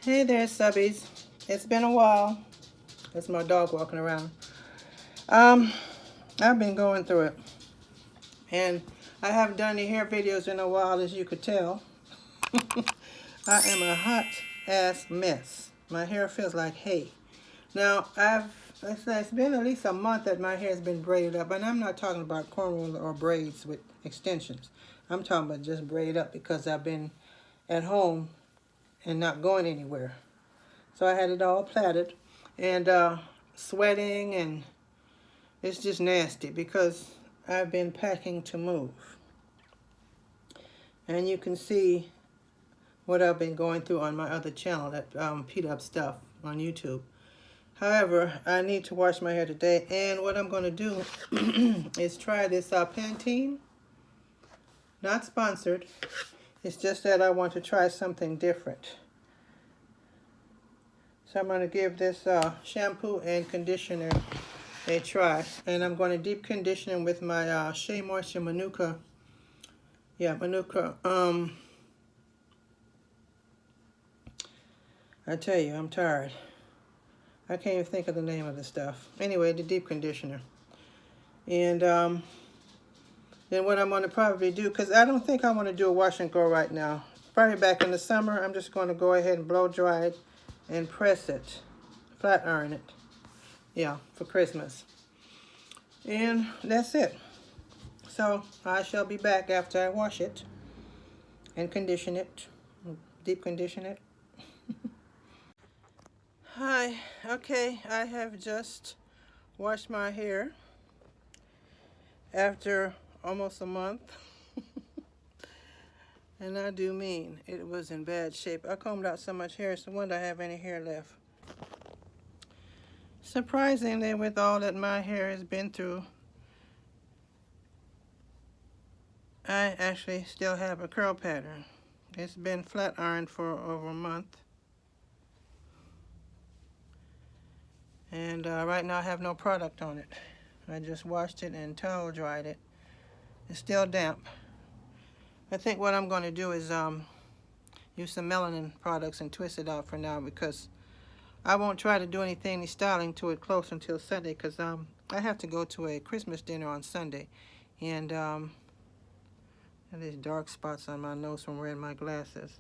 Hey there, Subbies. It's been a while. That's my dog walking around. I've been going through it. And I haven't done any hair videos in a while, as you could tell. I am a hot ass mess. My hair feels like hay. Now, it's been at least a month that my hair has been braided up, and I'm not talking about cornrow or braids with extensions. I'm talking about just braided up because I've been at home and not going anywhere. So I had it all plaited and sweating, and it's just nasty because I've been packing to move. And you can see what I've been going through on my other channel, that P-Dub stuff on YouTube. However, I need to wash my hair today, and what I'm going to do is try this Pantene. Not sponsored. It's just that I want to try something different. So I'm going to give this shampoo and conditioner a try. And I'm going to deep condition them with my Shea Moisture Manuka. Yeah, Manuka. I tell you, I'm tired. I can't even think of the name of the stuff. Anyway, the deep conditioner. And then what I'm going to probably do, because I don't think I want to do a wash and go right now. Probably back in the summer, I'm just going to go ahead and blow dry it and press it. Flat iron it. Yeah, for Christmas. And that's it. So I shall be back after I wash it and condition it. Deep condition it. Hi. Okay, I have just washed my hair after almost a month. And I do mean it was in bad shape. I combed out so much hair, it's no wonder I have any hair left. Surprisingly, with all that my hair has been through, I actually still have a curl pattern. It's been flat ironed for over a month. And right now I have no product on it. I just washed it and towel dried it. It's still damp. I think what I'm going to do is use some Melanin products and twist it out for now, because I won't try to do any styling to it close until Sunday, because I have to go to a Christmas dinner on Sunday. And there's dark spots on my nose from wearing my glasses.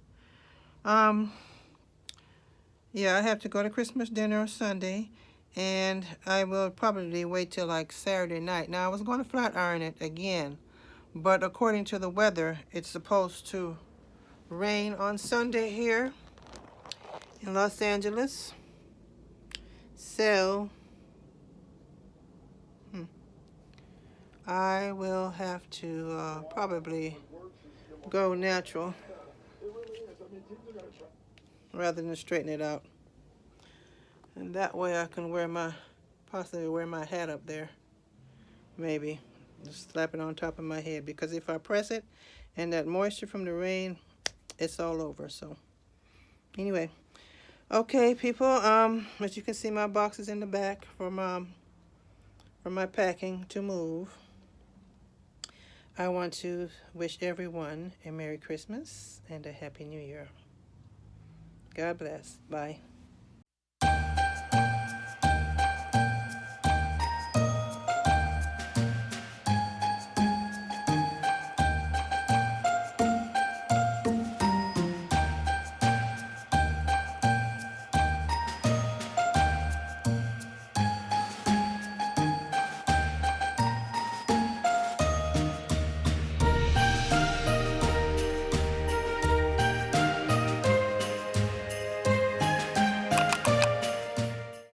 Yeah, I have to go to Christmas dinner on Sunday, and I will probably wait till like Saturday night. Now, I was going to flat iron it again, but according to the weather, it's supposed to rain on Sunday here in Los Angeles. So I will have to probably go natural rather than straighten it out. And that way I can possibly wear my hat up there. Maybe. Just slap it on top of my head. Because if I press it and that moisture from the rain, it's all over. So anyway. Okay, people. As you can see, my box is in the back for my packing to move. I want to wish everyone a Merry Christmas and a Happy New Year. God bless. Bye.